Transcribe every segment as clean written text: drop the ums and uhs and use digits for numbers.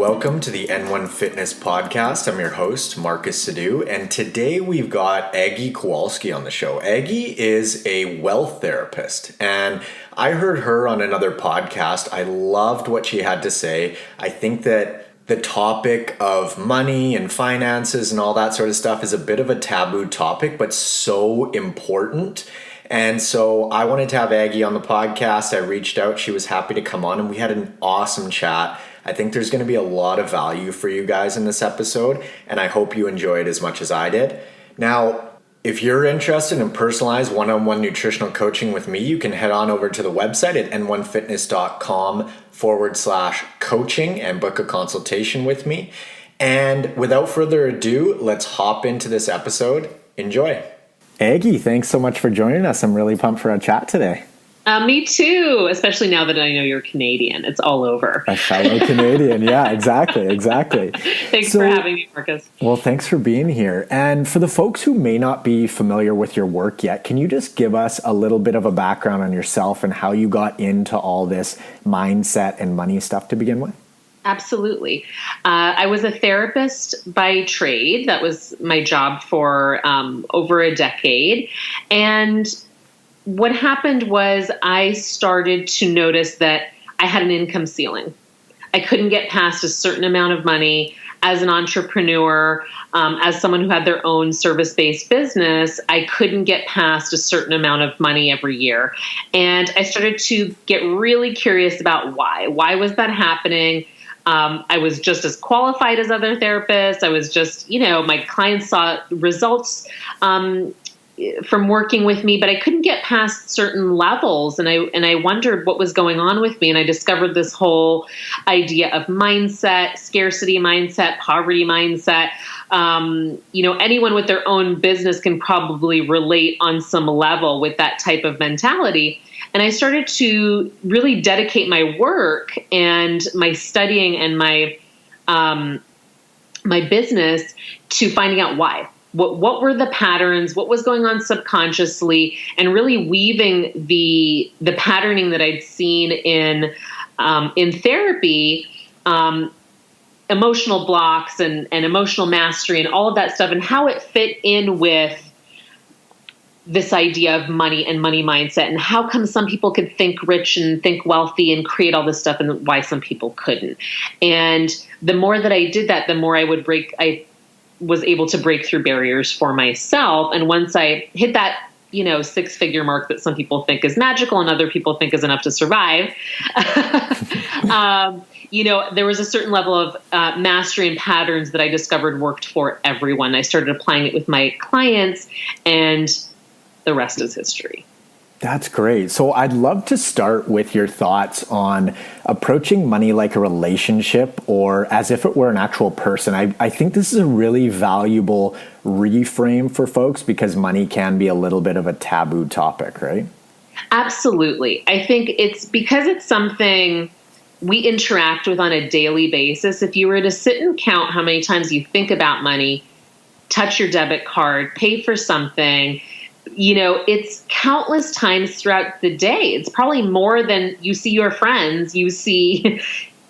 Welcome to the N1 Fitness Podcast. I'm your host, Marcus Sadu, and today we've got Aggie Kowalski on the show. Aggie is a wealth therapist, and I heard her on another podcast. I loved what she had to say. I think that the topic of money and finances and all that sort of stuff is a bit of a taboo topic, but so important. And so I wanted to have Aggie on the podcast. I reached out. She was happy to come on, and we had an awesome chat. I think there's going to be a lot of value for you guys in this episode, and I hope you enjoy it as much as I did. Now, if you're interested in personalized one-on-one nutritional coaching with me, you can head on over to the website at n1fitness.com/coaching and book a consultation with me. And without further ado, let's hop into this episode. Enjoy. Aggie, thanks so much for joining us. I'm really pumped for our chat today. Me too, especially now that I know you're Canadian. It's all over. A fellow Canadian. Yeah, exactly. Thanks for having me, Marcus. Well, thanks for being here. And for the folks who may not be familiar with your work yet, can you just give us a little bit of a background on yourself and how you got into all this mindset and money stuff to begin with? Absolutely. I was a therapist by trade. That was my job for over a decade. And what happened was I started to notice that I had an income ceiling. I couldn't get past a certain amount of money. As an entrepreneur, as someone who had their own service-based business, I couldn't get past a certain amount of money every year. And I started to get really curious about why. Why was that happening? I was just as qualified as other therapists. I was just, my clients saw results from working with me, but I couldn't get past certain levels. And I wondered what was going on with me. And I discovered this whole idea of mindset, scarcity mindset, poverty mindset. Anyone with their own business can probably relate on some level with that type of mentality. And I started to really dedicate my work and my studying and my business to finding out why. What were the patterns? What was going on subconsciously? And really weaving the patterning that I'd seen in therapy, emotional blocks and emotional mastery and all of that stuff, and how it fit in with this idea of money and money mindset, and how come some people could think rich and think wealthy and create all this stuff, and why some people couldn't. And the more that I did that, the more I was able to break through barriers for myself. And once I hit that, 6-figure mark that some people think is magical and other people think is enough to survive, there was a certain level of mastery and patterns that I discovered worked for everyone. I started applying it with my clients, and the rest is history. That's great. So I'd love to start with your thoughts on approaching money like a relationship or as if it were an actual person. I think this is a really valuable reframe for folks because money can be a little bit of a taboo topic, right? Absolutely. I think it's because it's something we interact with on a daily basis. If you were to sit and count how many times you think about money, touch your debit card, pay for something, it's countless times throughout the day. It's probably more than you see your friends, you see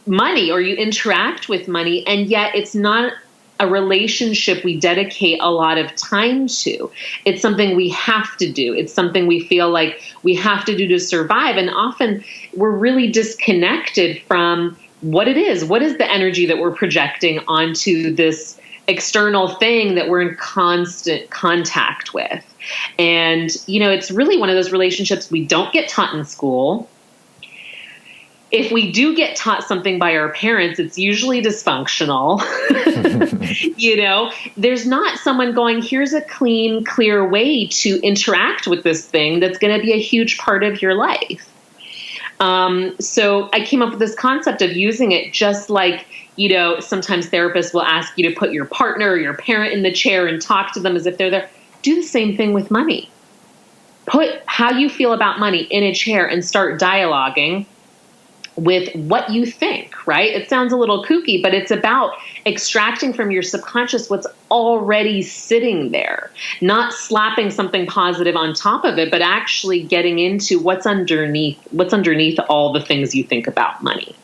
money, or you interact with money. And yet it's not a relationship we dedicate a lot of time to. It's something we have to do. It's something we feel like we have to do to survive. And often we're really disconnected from what it is. What is the energy that we're projecting onto this external thing that we're in constant contact with? And, it's really one of those relationships we don't get taught in school. If we do get taught something by our parents, it's usually dysfunctional. There's not someone going, here's a clean, clear way to interact with this thing that's going to be a huge part of your life. So I came up with this concept of using it just like, sometimes therapists will ask you to put your partner or your parent in the chair and talk to them as if they're there. Do the same thing with money. Put how you feel about money in a chair and start dialoguing with what you think, right? It sounds a little kooky, but it's about extracting from your subconscious what's already sitting there, not slapping something positive on top of it, but actually getting into what's underneath all the things you think about money.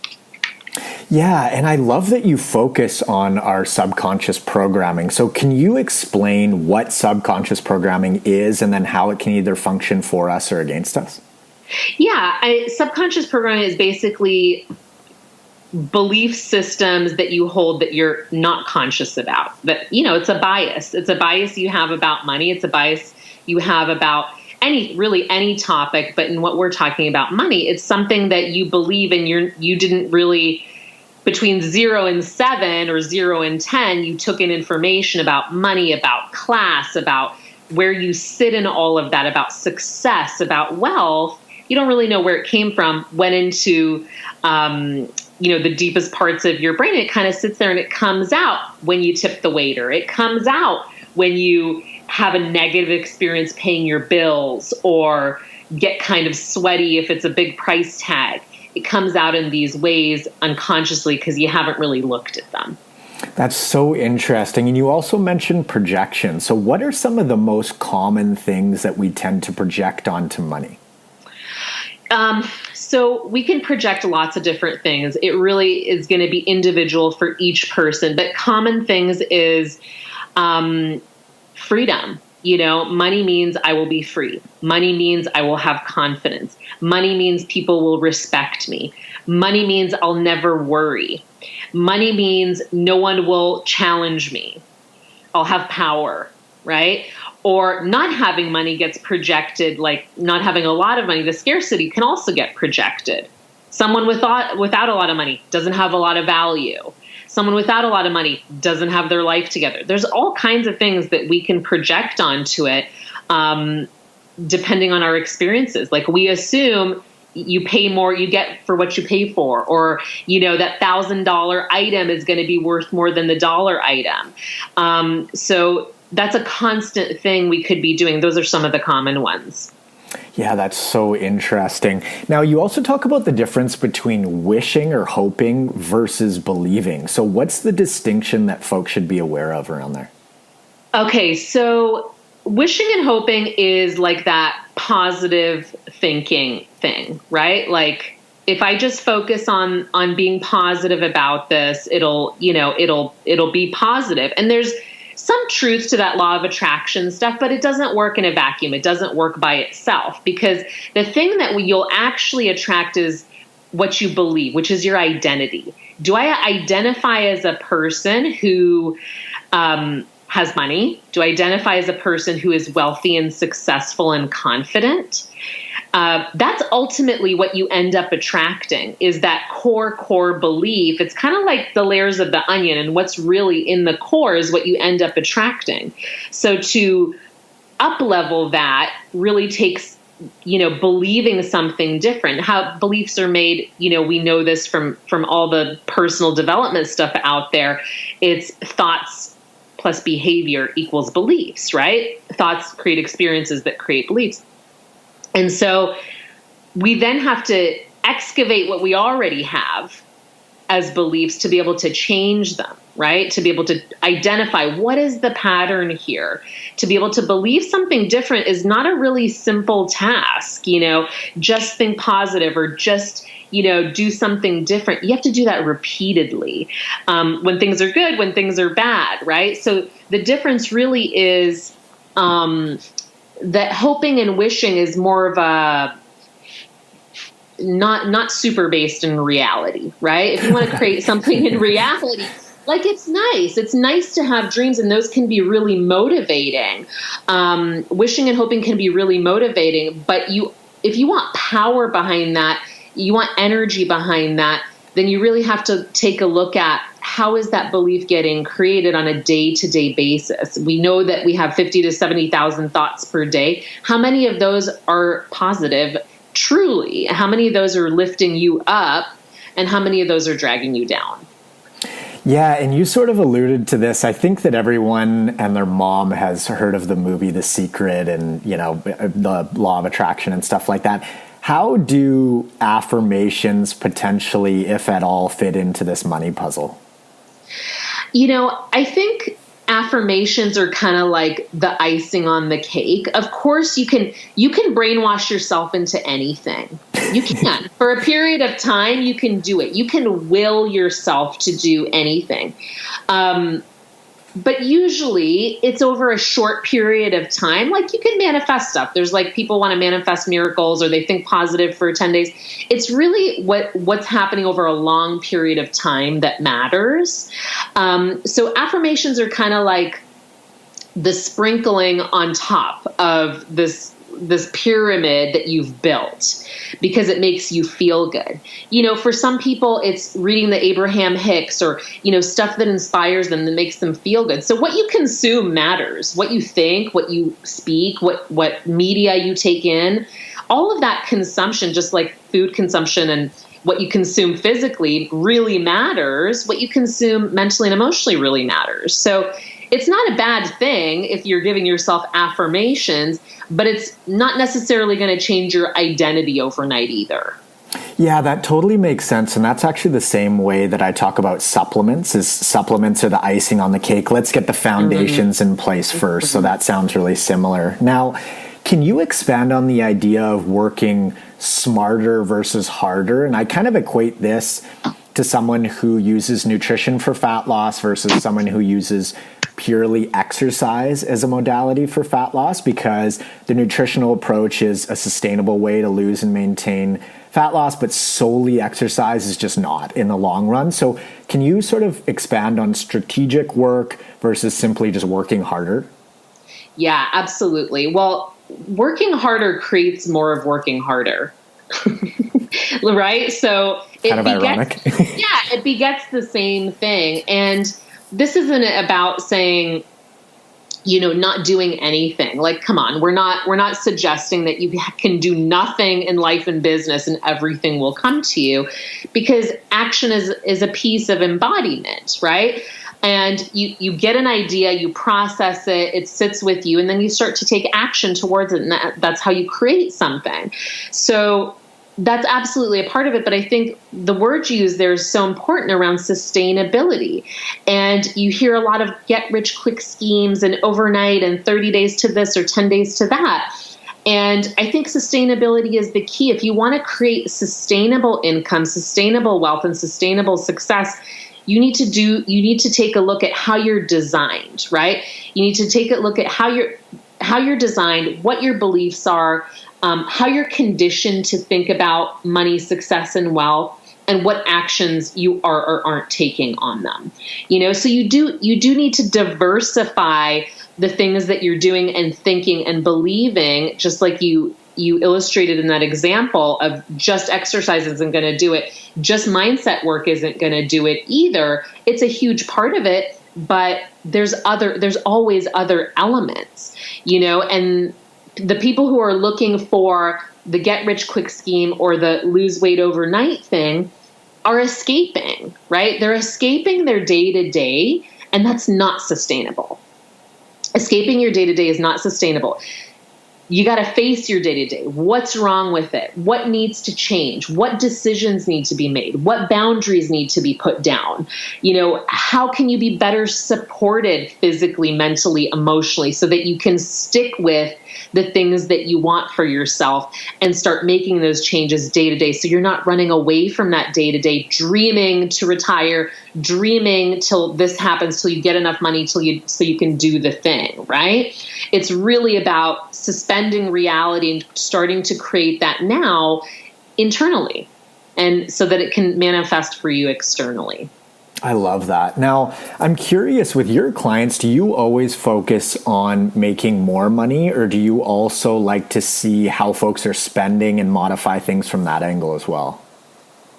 Yeah, and I love that you focus on our subconscious programming. So can you explain what subconscious programming is and then how it can either function for us or against us? Yeah, subconscious programming is basically belief systems that you hold that you're not conscious about. That, it's a bias. It's a bias you have about money. It's a bias you have about any topic. But in what we're talking about money, it's something that you believe and you didn't really, between 0 and 7 or 0 and 10, you took in information about money, about class, about where you sit in all of that, about success, about wealth. You don't really know where it came from, went into, the deepest parts of your brain. It kind of sits there and it comes out when you tip the waiter. It comes out when you have a negative experience paying your bills or get kind of sweaty if it's a big price tag. It comes out in these ways unconsciously because you haven't really looked at them. That's so interesting. And you also mentioned projection. So what are some of the most common things that we tend to project onto money? So we can project lots of different things. It really is going to be individual for each person. But common things is freedom. Money means I will be free. Money means I will have confidence. Money means people will respect me. Money means I'll never worry. Money means no one will challenge me. I'll have power, right? Or not having money gets projected, like not having a lot of money. The scarcity can also get projected. Someone without a lot of money doesn't have a lot of value. Someone without a lot of money doesn't have their life together. There's all kinds of things that we can project onto it, depending on our experiences. Like we assume you pay more, you get for what you pay for, or, that $1,000 item is going to be worth more than the dollar item. So that's a constant thing we could be doing. Those are some of the common ones. Yeah, that's so interesting. Now, you also talk about the difference between wishing or hoping versus believing. So what's the distinction that folks should be aware of around there? Okay, so wishing and hoping is like that positive thinking thing, right? Like if I just focus on being positive about this, it'll be positive. And there's some truth to that law of attraction stuff, but it doesn't work in a vacuum. It doesn't work by itself, because the thing that you'll actually attract is what you believe, which is your identity. Do I identify as a person who has money? Do I identify as a person who is wealthy and successful and confident? That's ultimately what you end up attracting, is that core belief. It's kind of like the layers of the onion, and what's really in the core is what you end up attracting. So to up-level that really takes, believing something different. How beliefs are made, we know this from all the personal development stuff out there. It's thoughts plus behavior equals beliefs, right? Thoughts create experiences that create beliefs. And so we then have to excavate what we already have as beliefs to be able to change them, right? To be able to identify what is the pattern here. To be able to believe something different is not a really simple task, just think positive or just, do something different. You have to do that repeatedly, when things are good, when things are bad, right? So the difference really is that hoping and wishing is more of a not super based in reality, right? If you want to create something in reality, like it's nice to have dreams, and those can be really motivating. Wishing and hoping can be really motivating, but if you want power behind that, you want energy behind that, then you really have to take a look at how is that belief getting created on a day-to-day basis. We know that we have 50 to 70,000 thoughts per day. How many of those are positive, truly? How many of those are lifting you up? And how many of those are dragging you down? Yeah, and you sort of alluded to this. I think that everyone and their mom has heard of the movie The Secret and, the law of attraction and stuff like that. How do affirmations potentially, if at all, fit into this money puzzle? I think affirmations are kind of like the icing on the cake. Of course, you can brainwash yourself into anything, You can. For a period of time, you can do it. You can will yourself to do anything. But usually it's over a short period of time. Like, you can manifest stuff. There's like people want to manifest miracles, or they think positive for 10 days. It's really what's happening over a long period of time that matters. So affirmations are kind of like the sprinkling on top of this pyramid that you've built, because it makes you feel good. For some people, it's reading the Abraham Hicks, or, stuff that inspires them, that makes them feel good. So what you consume matters. What you think, what you speak, what media you take in, all of that consumption, just like food consumption and what you consume physically, really matters. What you consume mentally and emotionally really matters. So it's not a bad thing if you're giving yourself affirmations, but it's not necessarily going to change your identity overnight either. Yeah, that totally makes sense. And that's actually the same way that I talk about supplements, is supplements are the icing on the cake. Let's get the foundations in place first. So that sounds really similar. Now, can you expand on the idea of working smarter versus harder? And I kind of equate this to someone who uses nutrition for fat loss versus someone who uses purely exercise as a modality for fat loss, because the nutritional approach is a sustainable way to lose and maintain fat loss, but solely exercise is just not in the long run. So can you sort of expand on strategic work versus simply just working harder? Yeah, absolutely. Well, working harder creates more of working harder. Right? So kind of ironic. It begets the same thing. And this isn't about saying, not doing anything. Like, come on, we're not suggesting that you can do nothing in life and business and everything will come to you, because action is a piece of embodiment, right? And you get an idea, you process it, it sits with you, and then you start to take action towards it. And that's how you create something. So that's absolutely a part of it. But I think the word you use there is so important around sustainability. And you hear a lot of get rich quick schemes and overnight and 30 days to this or 10 days to that. And I think sustainability is the key. If you want to create sustainable income, sustainable wealth, and sustainable success, you need to take a look at how you're designed, right? You need to take a look at how you're designed, what your beliefs are, how you're conditioned to think about money, success, and wealth, and what actions you are or aren't taking on them. So you do need to diversify the things that you're doing and thinking and believing, just like you illustrated in that example of just exercise isn't going to do it. Just mindset work isn't going to do it either. It's a huge part of it, but there's always other elements, and the people who are looking for the get rich quick scheme or the lose weight overnight thing are escaping, right? They're escaping their day to day, and that's not sustainable. Escaping your day to day is not sustainable. You got to face your day to day. What's wrong with it? What needs to change? What decisions need to be made? What boundaries need to be put down? How can you be better supported physically, mentally, emotionally, so that you can stick with the things that you want for yourself and start making those changes day to day. So you're not running away from that day to day, dreaming to retire, dreaming till this happens, till you get enough money, so you can do the thing, right? It's really about suspending reality and starting to create that now internally, and so that it can manifest for you externally. I love that. Now, I'm curious, with your clients, do you always focus on making more money, or do you also like to see how folks are spending and modify things from that angle as well?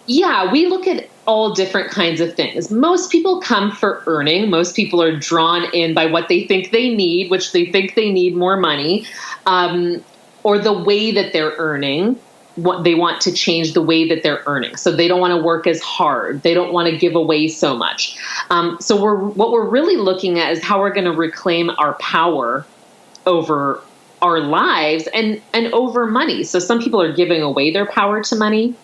Yeah, we look at all different kinds of things. Most people come for earning. Most people are drawn in by what they think they need, which they think they need more money, or the way that they're earning. What they want to change the way that they're earning. So they don't want to work as hard. They don't want to give away so much. So what we're really looking at is how we're going to reclaim our power over our lives and over money. So some people are giving away their power to money.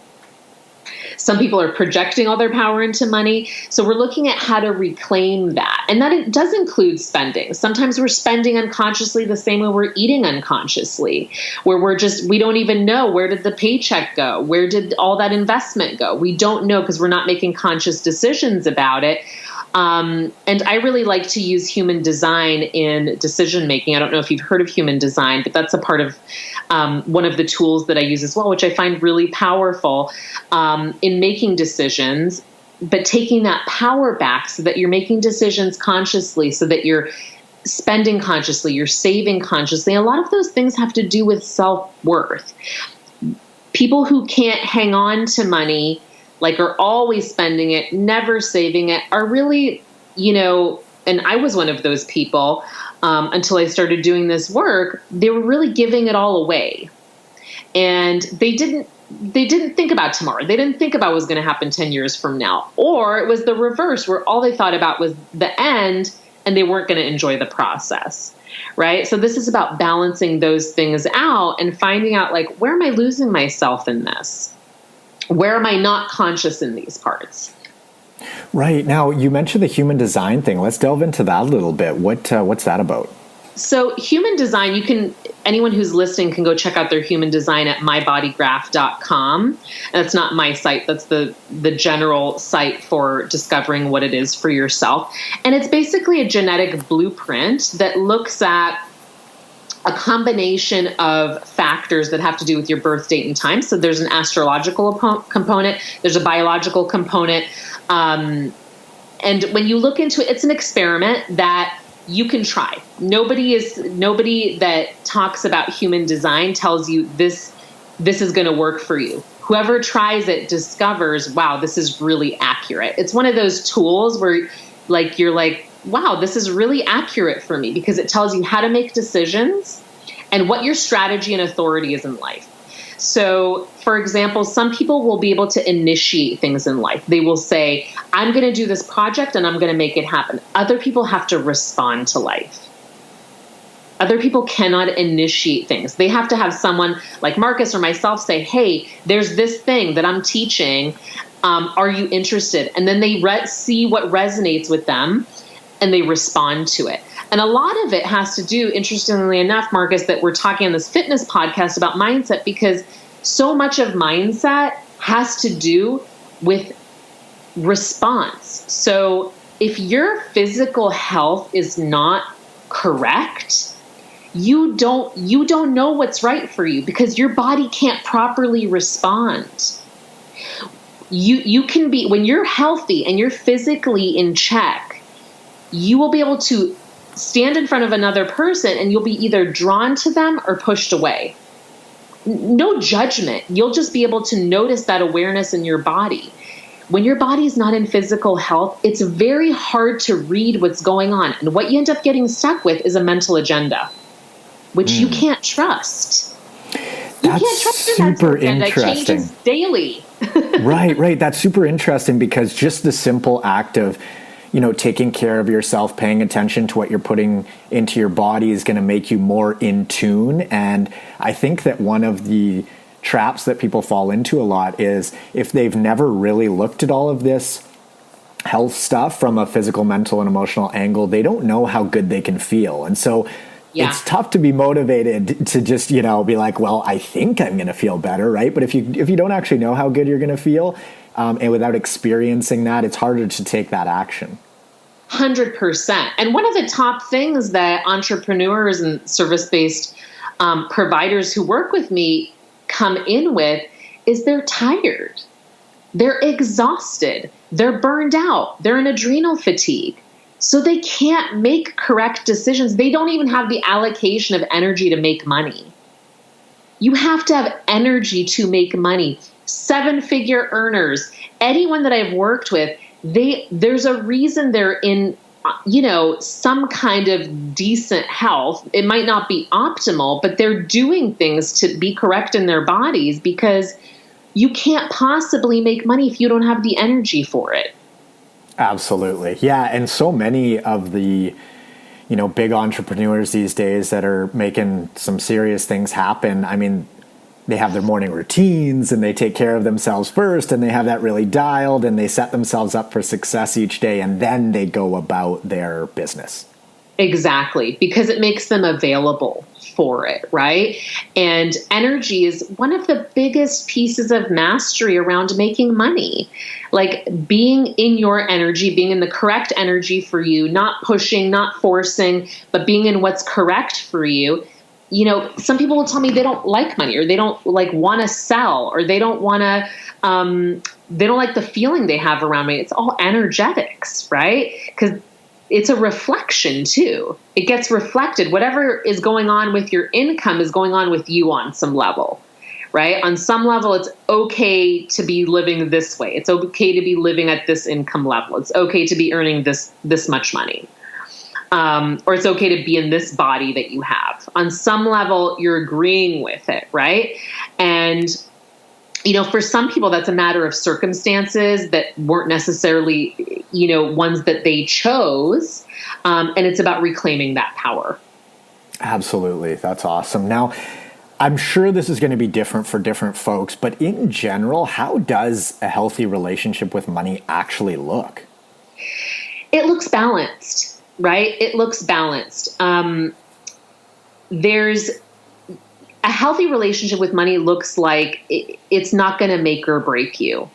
Some people are projecting all their power into money. So we're looking at how to reclaim that. And that it does include spending. Sometimes we're spending unconsciously the same way we're eating unconsciously, where we don't even know, where did the paycheck go? Where did all that investment go? We don't know because we're not making conscious decisions about it. And I really like to use human design in decision making. I don't know if you've heard of human design, but that's a part of one of the tools that I use as well, which I find really powerful in making decisions, but taking that power back so that you're making decisions consciously, so that you're spending consciously, you're saving consciously. A lot of those things have to do with self-worth. People who can't hang on to money, like are always spending it, never saving it, are really, and I was one of those people until I started doing this work. They were really giving it all away. And they didn't think about tomorrow. They didn't think about what was going to happen 10 years from now. Or it was the reverse, where all they thought about was the end and they weren't going to enjoy the process. Right? So this is about balancing those things out and finding out, like, where am I losing myself in this? Where am I not conscious in these parts? Right. Now, you mentioned the human design thing. Let's delve into that a little bit. What's that about? So human design, anyone who's listening can go check out their human design at mybodygraph.com. And that's not my site. That's the general site for discovering what it is for yourself. And it's basically a genetic blueprint that looks at a combination of factors that have to do with your birth date and time. So there's an astrological component, there's a biological component. And when you look into it, it's an experiment that you can try. Nobody that talks about human design tells you this is going to work for you. Whoever tries it discovers, wow, this is really accurate. It's one of those tools where you're like, wow, this is really accurate for me, because it tells you how to make decisions and what your strategy and authority is in life. So, for example, some people will be able to initiate things in life. They will say, I'm going to do this project and I'm going to make it happen. Other people have to respond to life. Other people cannot initiate things. They have to have someone like Marcus or myself say, hey, there's this thing that I'm teaching. Are you interested? And then they see what resonates with them, and they respond to it. And a lot of it has to do, interestingly enough, Marcus, that we're talking on this fitness podcast about mindset, because so much of mindset has to do with response. So if your physical health is not correct, you don't know what's right for you, because your body can't properly respond. You can be, when you're healthy and you're physically in check, you will be able to stand in front of another person and you'll be either drawn to them or pushed away. No judgment. You'll just be able to notice that awareness in your body. When your body's not in physical health, it's very hard to read what's going on. And what you end up getting stuck with is a mental agenda, which you can't trust. That's super interesting. It changes daily. Right. That's super interesting, because just the simple act of taking care of yourself, paying attention to what you're putting into your body is going to make you more in tune. And I think that one of the traps that people fall into a lot is, if they've never really looked at all of this health stuff from a physical, mental, and emotional angle, they don't know how good they can feel. And so it's tough to be motivated to just, be like, well, I think I'm going to feel better, right? But if you don't actually know how good you're going to feel, and without experiencing that, it's harder to take that action. 100%. And one of the top things that entrepreneurs and service-based providers who work with me come in with is they're tired. They're exhausted. They're burned out. They're in adrenal fatigue. So they can't make correct decisions. They don't even have the allocation of energy to make money. You have to have energy to make money. 7-figure earners, anyone that I've worked with, there's a reason they're in, some kind of decent health. It might not be optimal, but they're doing things to be correct in their bodies, because you can't possibly make money if you don't have the energy for it. Absolutely. Yeah. And so many of the, big entrepreneurs these days that are making some serious things happen, I mean, they have their morning routines and they take care of themselves first and they have that really dialed and they set themselves up for success each day and then they go about their business. Exactly, because it makes them available for it, right? And energy is one of the biggest pieces of mastery around making money. Like being in your energy, being in the correct energy for you, not pushing, not forcing, but being in what's correct for you. You know, some people will tell me they don't like money or they don't like want to sell or they don't want to, they don't like the feeling they have around money. It's all energetics, right? Because it's a reflection too. It gets reflected. Whatever is going on with your income is going on with you on some level, right? On some level, it's okay to be living this way. It's okay to be living at this income level. It's okay to be earning this much money. Or it's okay to be in this body that you have. On some level, you're agreeing with it, right? And you know, for some people, that's a matter of circumstances that weren't necessarily, you know, ones that they chose. And it's about reclaiming that power. Absolutely. That's awesome. Now, I'm sure this is going to be different for different folks, but in general, how does a healthy relationship with money actually look? It looks balanced, right? It looks balanced. There's a healthy relationship with money looks like it's not going to make or break you.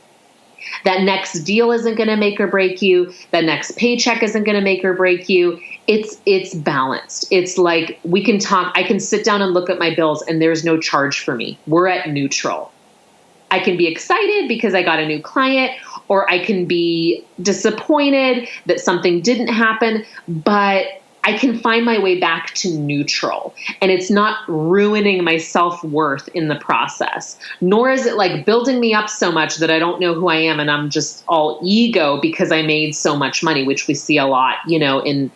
That next deal isn't going to make or break you. That next paycheck isn't going to make or break you. It's balanced. It's like we can talk. I can sit down and look at my bills and there's no charge for me. We're at neutral. I can be excited because I got a new client, or I can be disappointed that something didn't happen, but I can find my way back to neutral, and it's not ruining my self-worth in the process, nor is it like building me up so much that I don't know who I am and I'm just all ego because I made so much money, which we see a lot, you know, in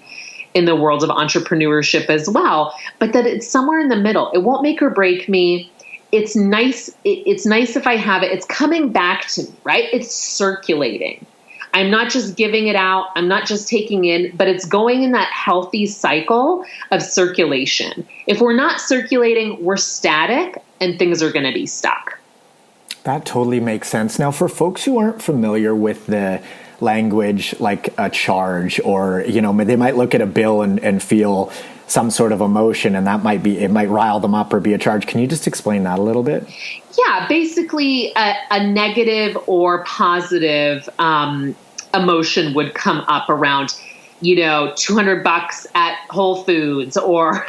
the world of entrepreneurship as well, but that it's somewhere in the middle. It won't make or break me. It's nice. It's nice if I have it. It's coming back to me, right? It's circulating. I'm not just giving it out. I'm not just taking in, but it's going in that healthy cycle of circulation. If we're not circulating, we're static and things are going to be stuck. That totally makes sense. Now, for folks who aren't familiar with the language like a charge, or, you know, they might look at a bill and feel some sort of emotion, and it might rile them up or be a charge. Can you just explain that a little bit? Yeah, basically a negative or positive emotion would come up around, you know, $200 at Whole Foods, or,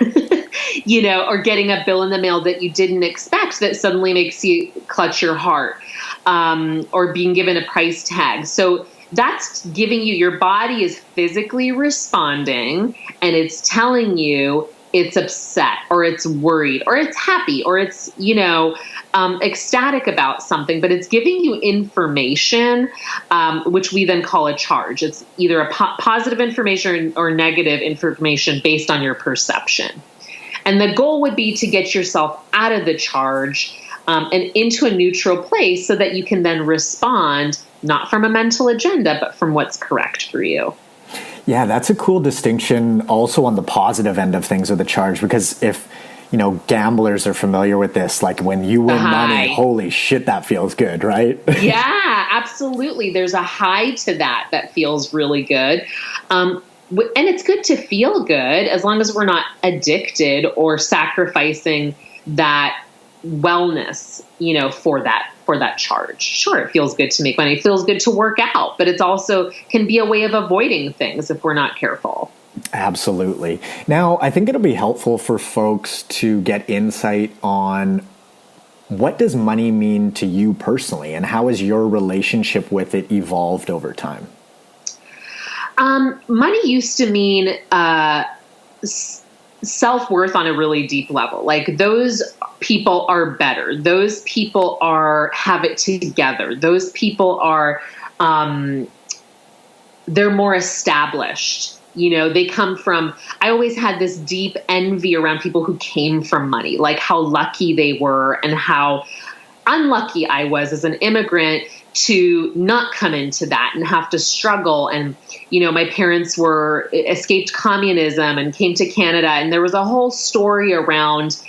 you know, or getting a bill in the mail that you didn't expect that suddenly makes you clutch your heart, or being given a price tag. So that's giving you, your body is physically responding and it's telling you it's upset or it's worried or it's happy or it's, you know, ecstatic about something, but it's giving you information, which we then call a charge. It's either a positive information or negative information based on your perception. And the goal would be to get yourself out of the charge and into a neutral place so that you can then respond, not from a mental agenda, but from what's correct for you. Yeah, that's a cool distinction also on the positive end of things with the charge, because if, you know, gamblers are familiar with this, like when you win money, holy shit, that feels good, right? Yeah, absolutely. There's a high to that feels really good. And it's good to feel good as long as we're not addicted or sacrificing that wellness, you know, for that charge. Sure, it feels good to make money. It feels good to work out, but it's also can be a way of avoiding things if we're not careful. Absolutely. Now, I think it'll be helpful for folks to get insight on what does money mean to you personally, and how has your relationship with it evolved over time? Money used to mean self-worth on a really deep level. Like those people are better. Those people have it together. Those people are, they're more established. You know, they come from, I always had this deep envy around people who came from money, like how lucky they were and how unlucky I was as an immigrant to not come into that and have to struggle. And, you know, my parents escaped communism and came to Canada. And there was a whole story around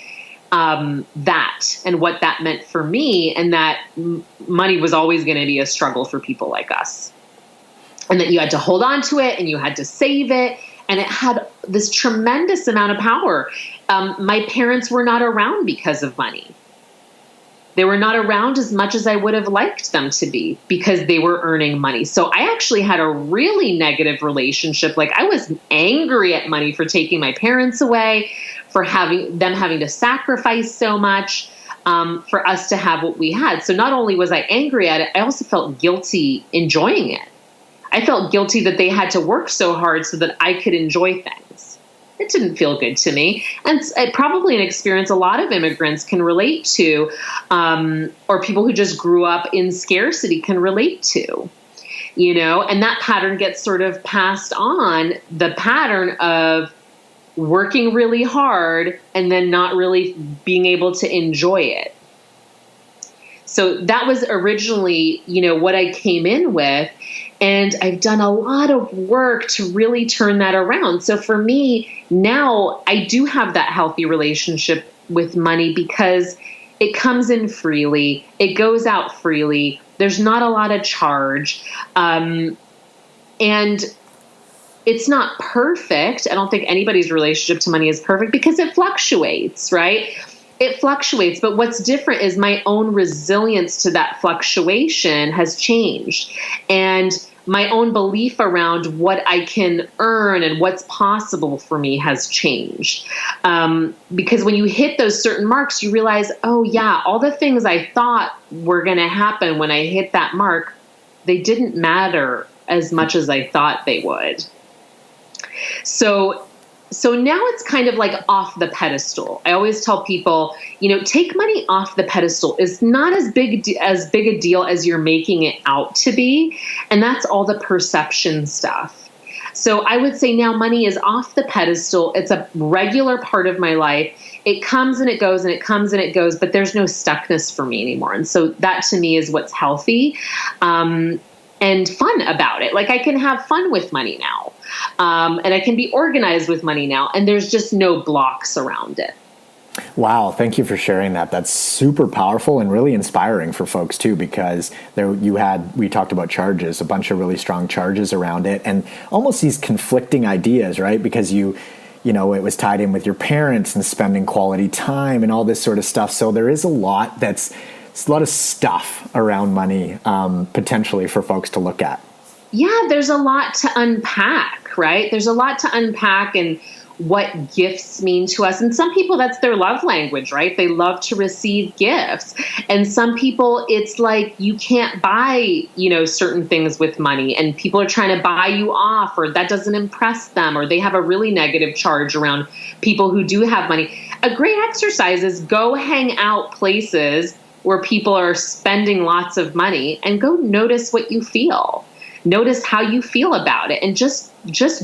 that and what that meant for me, and that money was always going to be a struggle for people like us, and that you had to hold on to it and you had to save it. And it had this tremendous amount of power. My parents were not around because of money. They were not around as much as I would have liked them to be because they were earning money. So I actually had a really negative relationship. Like, I was angry at money for taking my parents away, for having to sacrifice so much, for us to have what we had. So not only was I angry at it, I also felt guilty enjoying it. I felt guilty that they had to work so hard so that I could enjoy things. It didn't feel good to me. And it's probably an experience a lot of immigrants can relate to, or people who just grew up in scarcity can relate to, and that pattern gets sort of passed on, the pattern of working really hard and then not really being able to enjoy it. So that was originally, what I came in with. And I've done a lot of work to really turn that around. So for me, now I do have that healthy relationship with money because it comes in freely. It goes out freely. There's not a lot of charge. And it's not perfect. I don't think anybody's relationship to money is perfect because it fluctuates, right? It fluctuates, but what's different is my own resilience to that fluctuation has changed. And my own belief around what I can earn and what's possible for me has changed. Because when you hit those certain marks, you realize, oh yeah, all the things I thought were going to happen when I hit that mark, they didn't matter as much as I thought they would. So now it's kind of like off the pedestal. I always tell people, take money off the pedestal. It's not as big a deal as you're making it out to be. And that's all the perception stuff. So I would say now money is off the pedestal. It's a regular part of my life. It comes and it goes and it comes and it goes, but there's no stuckness for me anymore. And so that to me is what's healthy. And fun about it. Like, I can have fun with money now. And I can be organized with money now. And there's just no blocks around it. Wow. Thank you for sharing that. That's super powerful and really inspiring for folks too, because we talked about charges, a bunch of really strong charges around it, and almost these conflicting ideas, right? Because it was tied in with your parents and spending quality time and all this sort of stuff. So there is a lot of stuff around money, potentially for folks to look at. Yeah, there's a lot to unpack, right? There's a lot to unpack, and what gifts mean to us. And some people, that's their love language, right? They love to receive gifts. And some people, it's like you can't buy, certain things with money, and people are trying to buy you off, or that doesn't impress them, or they have a really negative charge around people who do have money. A great exercise is go hang out places where people are spending lots of money, and go notice what you feel. Notice how you feel about it, and just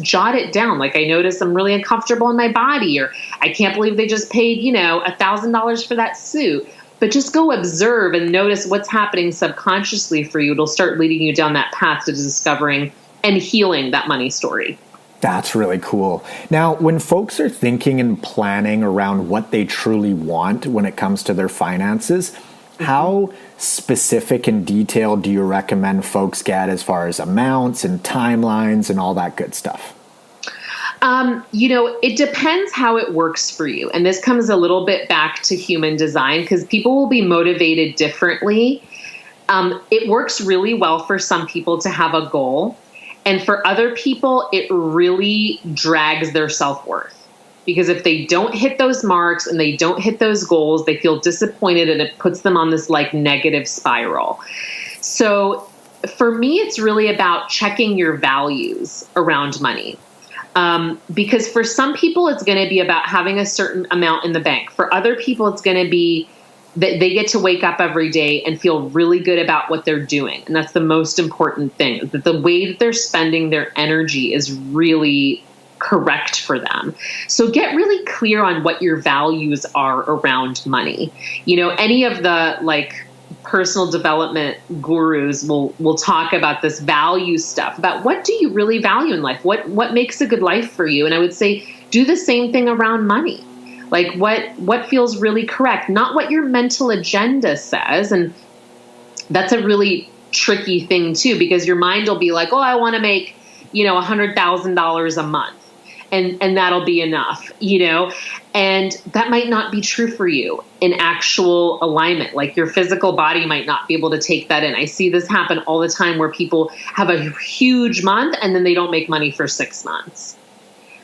jot it down. Like, I notice I'm really uncomfortable in my body, or I can't believe they just paid, $1,000 for that suit. But just go observe and notice what's happening subconsciously for you. It'll start leading you down that path to discovering and healing that money story. That's really cool. Now, when folks are thinking and planning around what they truly want when it comes to their finances, how specific and detailed do you recommend folks get as far as amounts and timelines and all that good stuff? It depends how it works for you. And this comes a little bit back to human design, because people will be motivated differently. It works really well for some people to have a goal. And for other people, it really drags their self-worth. Because if they don't hit those marks and they don't hit those goals, they feel disappointed, and it puts them on this negative spiral. So for me, it's really about checking your values around money. Because for some people, it's going to be about having a certain amount in the bank. For other people, it's going to be that they get to wake up every day and feel really good about what they're doing. And that's the most important thing, that the way that they're spending their energy is really correct for them. So get really clear on what your values are around money. Any of the personal development gurus will talk about this value stuff, about what do you really value in life? What makes a good life for you? And I would say, do the same thing around money. Like what feels really correct, not what your mental agenda says. And that's a really tricky thing too, because your mind will be like, oh, I want to make, $100,000 a month. And that'll be enough, and that might not be true for you in actual alignment. Like your physical body might not be able to take that in. I see this happen all the time where people have a huge month and then they don't make money for 6 months,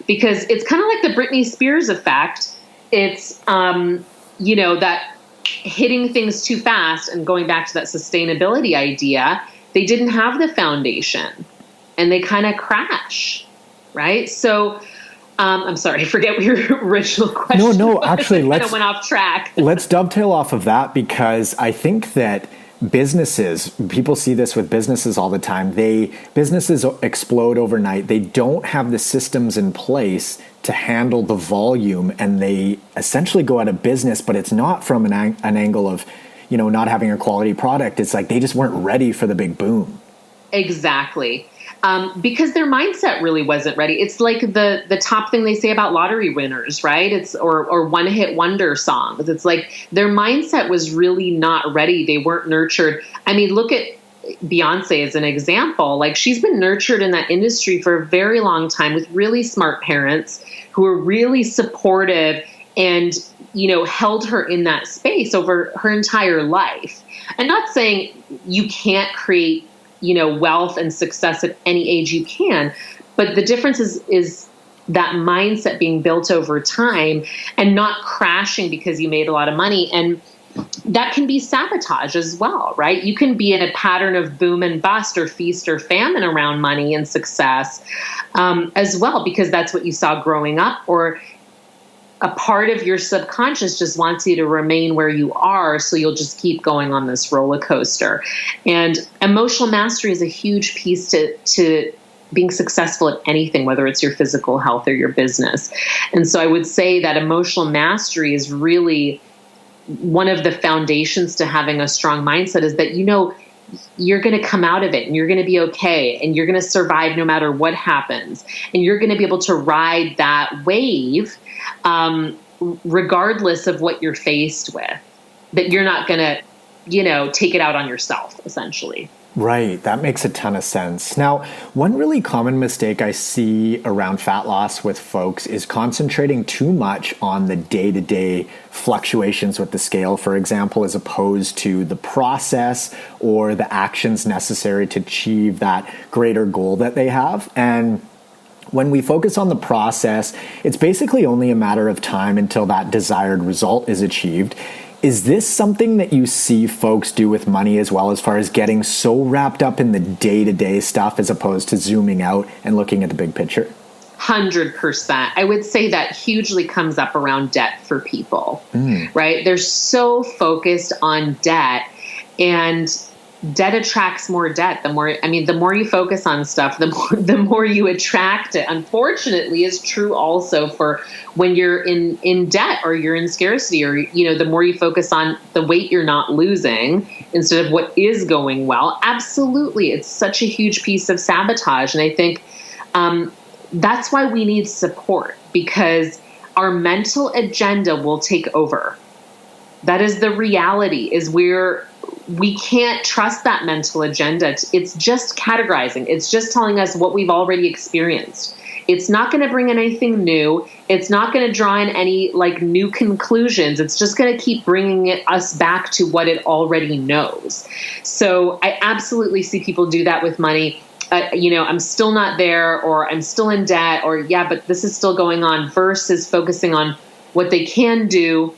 because it's kind of like the Britney Spears effect. It's, that hitting things too fast and going back to that sustainability idea, they didn't have the foundation and they kind of crash. Right. So, I'm sorry, I forget what your original question No, was. actually, I went off track. Let's dovetail off of that, because I think that people see this with businesses all the time. Businesses explode overnight. They don't have the systems in place to handle the volume, and they essentially go out of business, but it's not from an angle of, not having a quality product. It's like they just weren't ready for the big boom. Exactly. Because their mindset really wasn't ready. It's like the top thing they say about lottery winners, right? It's or one-hit wonder songs. It's like their mindset was really not ready. They weren't nurtured. I mean, look at Beyonce as an example. Like, she's been nurtured in that industry for a very long time with really smart parents who are really supportive and, held her in that space over her entire life. I'm not saying you can't create wealth and success at any age you can. But the difference is that mindset being built over time and not crashing because you made a lot of money. And that can be sabotage as well, right? You can be in a pattern of boom and bust or feast or famine around money and success as well, because that's what you saw growing up, or a part of your subconscious just wants you to remain where you are, so you'll just keep going on this roller coaster. And emotional mastery is a huge piece to being successful at anything, whether it's your physical health or your business. And so I would say that emotional mastery is really one of the foundations to having a strong mindset, is that, you're going to come out of it and you're going to be okay, and you're going to survive no matter what happens. And you're going to be able to ride that wave regardless of what you're faced with, that you're not going to, take it out on yourself, essentially. Right. That makes a ton of sense. Now, one really common mistake I see around fat loss with folks is concentrating too much on the day-to-day fluctuations with the scale, for example, as opposed to the process or the actions necessary to achieve that greater goal that they have. And when we focus on the process, it's basically only a matter of time until that desired result is achieved. Is this something that you see folks do with money as well, as far as getting so wrapped up in the day-to-day stuff as opposed to zooming out and looking at the big picture? 100%. I would say that hugely comes up around debt for people, right? They're so focused on debt, and debt attracts more debt. The more you focus on stuff, the more you attract it. Unfortunately, is true also for when you're in debt or you're in scarcity, or, the more you focus on the weight you're not losing instead of what is going well. Absolutely. It's such a huge piece of sabotage. And I think, that's why we need support, because our mental agenda will take over. That is the reality, is we can't trust that mental agenda. It's just categorizing. It's just telling us what we've already experienced. It's not going to bring in anything new. It's not going to draw in any new conclusions. It's just going to keep bringing us back to what it already knows. So I absolutely see people do that with money. I'm still not there, or I'm still in debt, or but this is still going on, versus focusing on what they can do,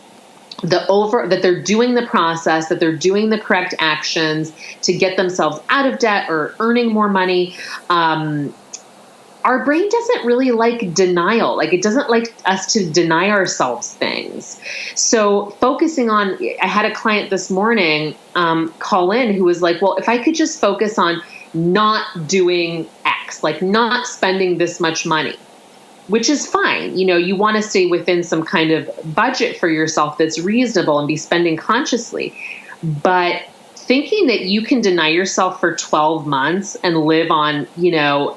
that they're doing the process, that they're doing the correct actions to get themselves out of debt or earning more money. Our brain doesn't really like denial. It doesn't like us to deny ourselves things. So focusing on, I had a client this morning call in who was like, well, if I could just focus on not doing X, not spending this much money, which is fine. You want to stay within some kind of budget for yourself that's reasonable and be spending consciously. But thinking that you can deny yourself for 12 months and live on,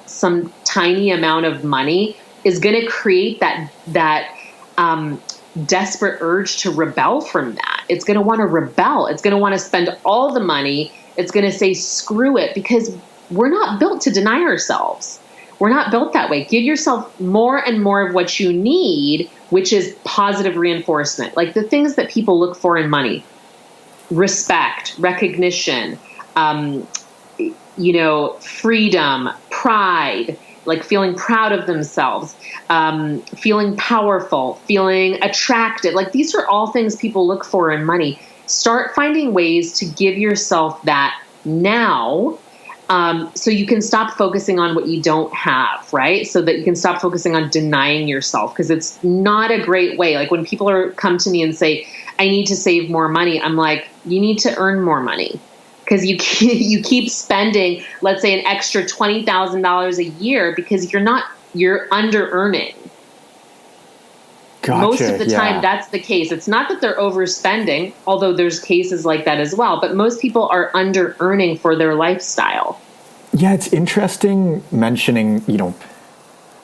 some tiny amount of money is going to create that desperate urge to rebel from that. It's going to want to rebel. It's going to want to spend all the money. It's going to say, screw it, because we're not built to deny ourselves. We're not built that way. Give yourself more and more of what you need, which is positive reinforcement. Like the things that people look for in money: respect, recognition, freedom, pride, like feeling proud of themselves, feeling powerful, feeling attractive. Like these are all things people look for in money. Start finding ways to give yourself that now, so you can stop focusing on what you don't have, right? So that you can stop focusing on denying yourself, because it's not a great way. Like when people come to me and say, I need to save more money, I'm like, you need to earn more money. Because you keep spending, let's say, an extra $20,000 a year because you're under earning. Gotcha, most of the time, that's the case. It's not that they're overspending, although there's cases like that as well. But most people are under earning for their lifestyle. Yeah, it's interesting mentioning,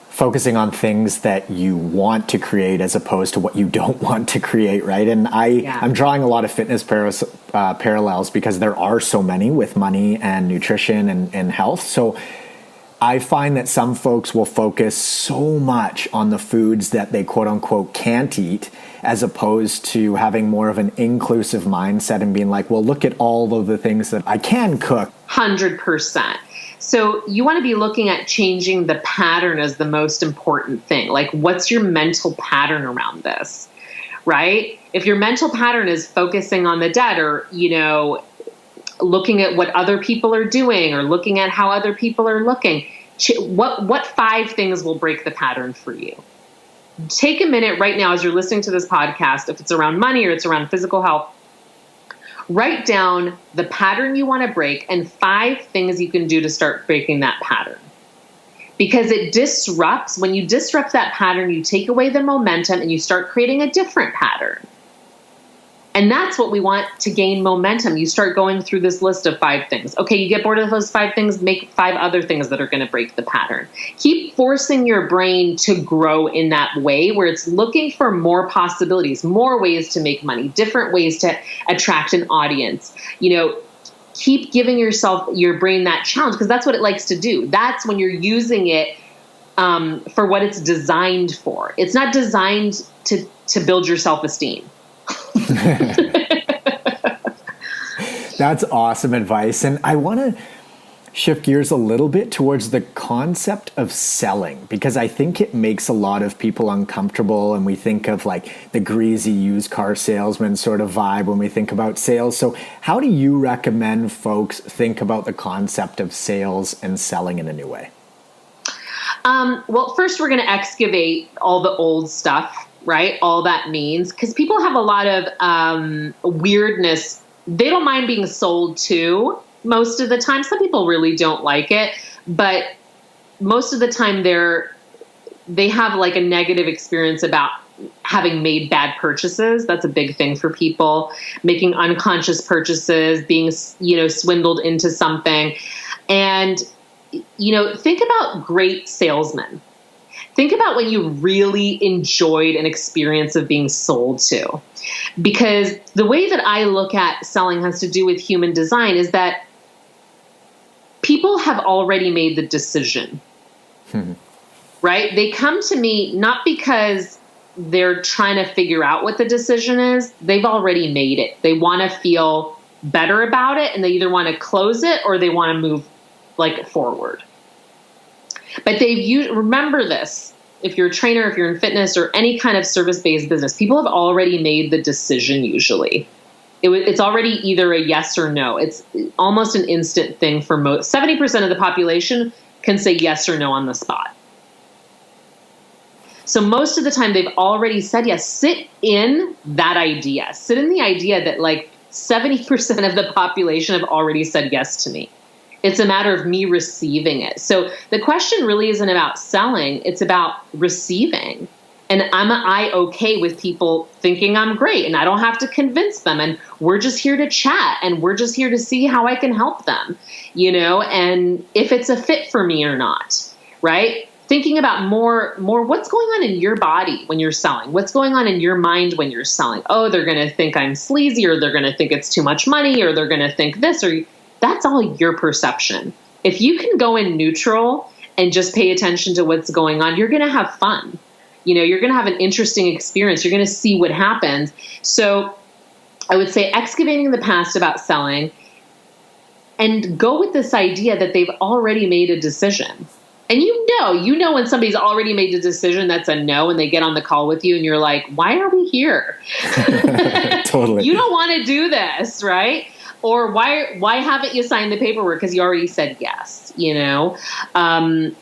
focusing on things that you want to create as opposed to what you don't want to create, right? And I'm drawing a lot of fitness parallels because there are so many with money and nutrition and health. So I find that some folks will focus so much on the foods that they quote unquote can't eat, as opposed to having more of an inclusive mindset and being like, well, look at all of the things that I can cook. 100%. So you want to be looking at changing the pattern as the most important thing. Like, what's your mental pattern around this, right? If your mental pattern is focusing on the debt, or, looking at what other people are doing, or looking at how other people are looking, what 5 things will break the pattern for you? Take a minute right now as you're listening to this podcast, if it's around money or it's around physical health, write down the pattern you want to break and 5 things you can do to start breaking that pattern. Because it disrupts, when you disrupt that pattern, you take away the momentum and you start creating a different pattern. And that's what we want to gain momentum. You start going through this list of 5 things. Okay, you get bored of those 5 things, make 5 other things that are going to break the pattern. Keep forcing your brain to grow in that way where it's looking for more possibilities, more ways to make money, different ways to attract an audience. Keep giving your brain that challenge, because that's what it likes to do. That's when you're using it for what it's designed for. It's not designed to build your self-esteem. That's awesome advice. And I want to shift gears a little bit towards the concept of selling, because I think it makes a lot of people uncomfortable. And we think of like the greasy used car salesman sort of vibe when we think about sales. So how do you recommend folks think about the concept of sales and selling in a new way? Well, first we're going to excavate all the old stuff, right? All that means, because people have a lot of weirdness. They don't mind being sold to most of the time. Some people really don't like it, but most of the time they have like a negative experience about having made bad purchases. That's a big thing for people, making unconscious purchases, being, swindled into something. And, think about great salesmen. Think about when you really enjoyed an experience of being sold to. Because the way that I look at selling has to do with human design is that people have already made the decision, right? They come to me not because they're trying to figure out what the decision is. They've already made it. They want to feel better about it, and they either want to close it or they want to move forward. But remember this, if you're a trainer, if you're in fitness or any kind of service-based business, people have already made the decision usually. It's already either a yes or no. It's almost an instant thing for 70% of the population can say yes or no on the spot. So most of the time they've already said yes. Sit in that idea. Sit in the idea that 70% of the population have already said yes to me. It's a matter of me receiving it. So the question really isn't about selling. It's about receiving. And am I okay with people thinking I'm great and I don't have to convince them, and we're just here to chat and we're just here to see how I can help them, and if it's a fit for me or not, right? thinking about more what's going on in your body when you're selling, what's going on in your mind when you're selling. Oh, they're going to think I'm sleazy, or they're going to think it's too much money, or they're going to think this, or that's all your perception. If you can go in neutral and just pay attention to what's going on, you're going to have fun. You're going to have an interesting experience. You're going to see what happens. So I would say excavating the past about selling, and go with this idea that they've already made a decision. And you know when somebody's already made a decision that's a no, and they get on the call with you and you're like, why are we here? Totally. You don't want to do this, right? Or why haven't you signed the paperwork? Because you already said yes, And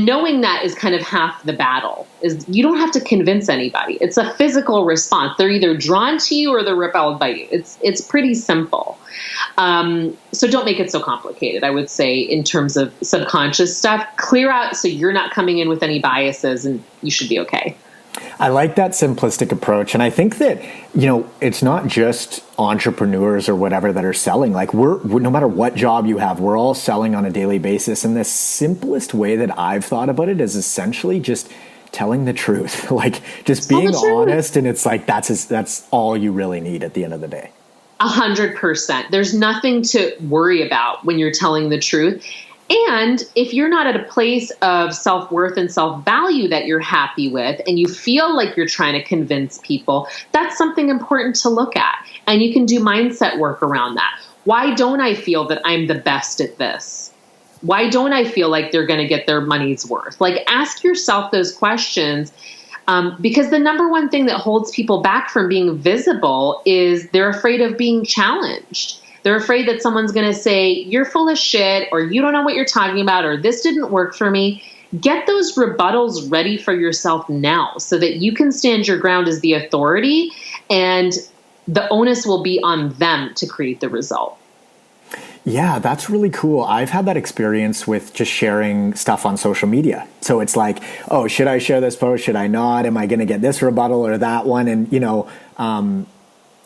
knowing that is kind of half the battle. Is you don't have to convince anybody. It's a physical response. They're either drawn to you or they're repelled by you. It's pretty simple. So don't make it so complicated, I would say, in terms of subconscious stuff. Clear out so you're not coming in with any biases, and you should be okay. I like that simplistic approach. And I think that, it's not just entrepreneurs or whatever that are selling. Like we're no matter what job you have, we're all selling on a daily basis. And the simplest way that I've thought about it is essentially just telling the truth, like just being honest. And it's like, that's all you really need at the end of the day. 100%. There's nothing to worry about when you're telling the truth. And if you're not at a place of self-worth and self-value that you're happy with, and you feel like you're trying to convince people, that's something important to look at. And you can do mindset work around that. Why don't I feel that I'm the best at this? Why don't I feel like they're going to get their money's worth? Like, ask yourself those questions, because the number one thing that holds people back from being visible is they're afraid of being challenged. They're afraid that someone's going to say, you're full of shit, or you don't know what you're talking about, or this didn't work for me. Get those rebuttals ready for yourself now so that you can stand your ground as the authority, and the onus will be on them to create the result. Yeah, that's really cool. I've had that experience with just sharing stuff on social media. So it's like, oh, should I share this post? Should I not? Am I going to get this rebuttal or that one? And,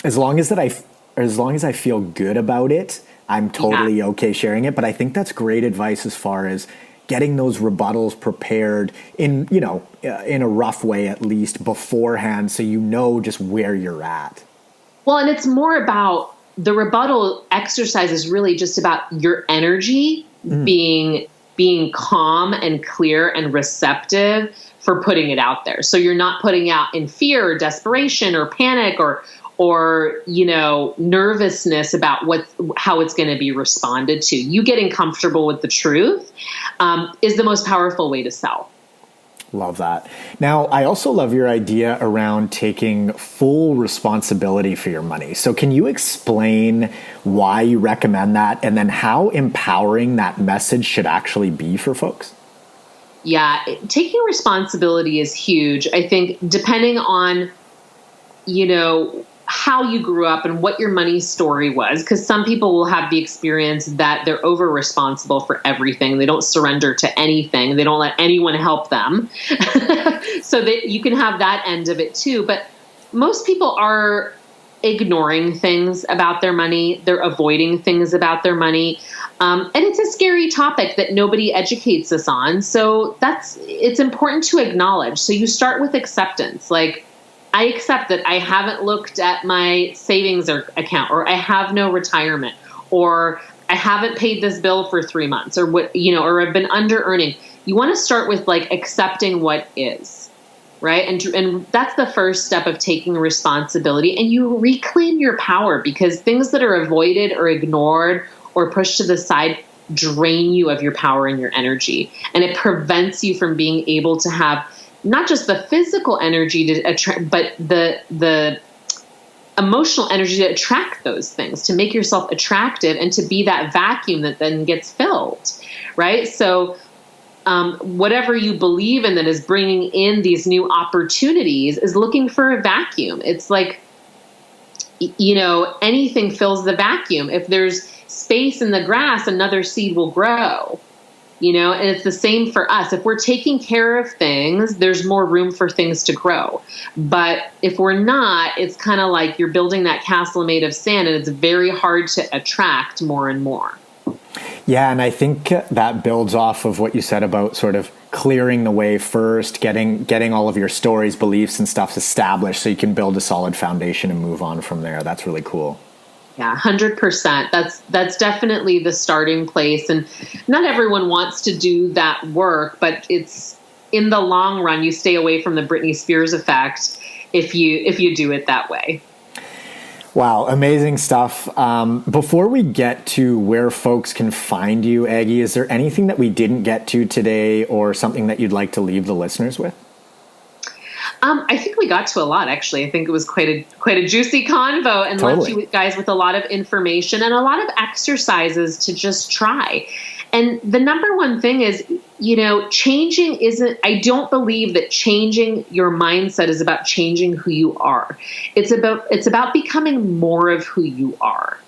as long as I feel good about it, I'm totally okay sharing it. But I think that's great advice as far as getting those rebuttals prepared in a rough way, at least beforehand, so you know just where you're at. Well, and it's more about the rebuttal exercise is really just about your energy being calm and clear and receptive for putting it out there. So you're not putting out in fear or desperation or panic or nervousness about how it's going to be responded to. You getting comfortable with the truth is the most powerful way to sell. Love that. Now, I also love your idea around taking full responsibility for your money. So can you explain why you recommend that, and then how empowering that message should actually be for folks? Yeah, taking responsibility is huge. I think depending on, how you grew up and what your money story was, because some people will have the experience that they're over responsible for everything. They don't surrender to anything. They don't let anyone help them. So that you can have that end of it too. But most people are ignoring things about their money. They're avoiding things about their money. And it's a scary topic that nobody educates us on. So it's important to acknowledge. So you start with acceptance. Like, I accept that I haven't looked at my savings account, or I have no retirement, or I haven't paid this bill for 3 months, or or I've been under earning. You want to start with like accepting what is, right? And that's the first step of taking responsibility, and you reclaim your power, because things that are avoided or ignored or pushed to the side drain you of your power and your energy. And it prevents you from being able to have not just the physical energy to attract, but the emotional energy to attract those things, to make yourself attractive and to be that vacuum that then gets filled, right? So whatever you believe in that is bringing in these new opportunities is looking for a vacuum. It's like, anything fills the vacuum. If there's space in the grass, another seed will grow. And it's the same for us. If we're taking care of things, there's more room for things to grow. But if we're not, it's kind of like you're building that castle made of sand, and it's very hard to attract more and more. Yeah, and I think that builds off of what you said about sort of clearing the way first, getting all of your stories, beliefs, and stuff established so you can build a solid foundation and move on from there. That's really cool. Yeah, 100%. That's definitely the starting place. And not everyone wants to do that work, but it's in the long run, you stay away from the Britney Spears effect if you do it that way. Wow, amazing stuff. Before we get to where folks can find you, Aggie, is there anything that we didn't get to today or something that you'd like to leave the listeners with? I think we got to a lot, actually. I think it was quite a juicy convo and left you guys with a lot of information and a lot of exercises to just try. And the number one thing is, changing I don't believe that changing your mindset is about changing who you are. It's about becoming more of who you are,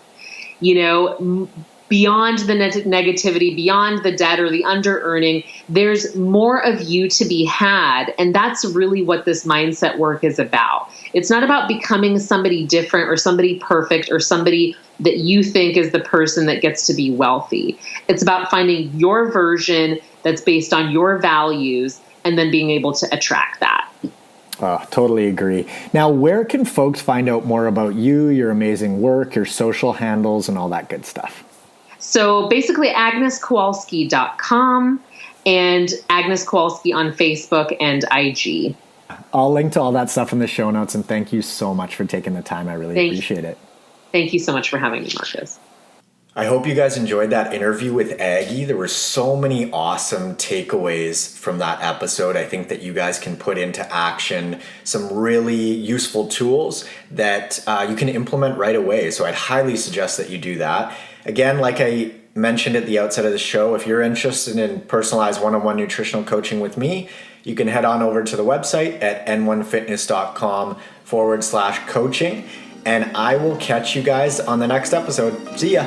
beyond the negativity, beyond the debt or the under-earning. There's more of you to be had. And that's really what this mindset work is about. It's not about becoming somebody different or somebody perfect or somebody that you think is the person that gets to be wealthy. It's about finding your version that's based on your values and then being able to attract that. Oh, totally agree. Now, where can folks find out more about you, your amazing work, your social handles, and all that good stuff? So basically AgnesKowalski.com and Agnes Kowalski on Facebook and IG. I'll link to all that stuff in the show notes, and thank you so much for taking the time. I really appreciate it. Thank you so much for having me, Marcus. I hope you guys enjoyed that interview with Aggie. There were so many awesome takeaways from that episode. I think that you guys can put into action some really useful tools that you can implement right away. So I'd highly suggest that you do that. Again, like I mentioned at the outset of the show, if you're interested in personalized one-on-one nutritional coaching with me, you can head on over to the website at n1fitness.com/coaching. And I will catch you guys on the next episode. See ya.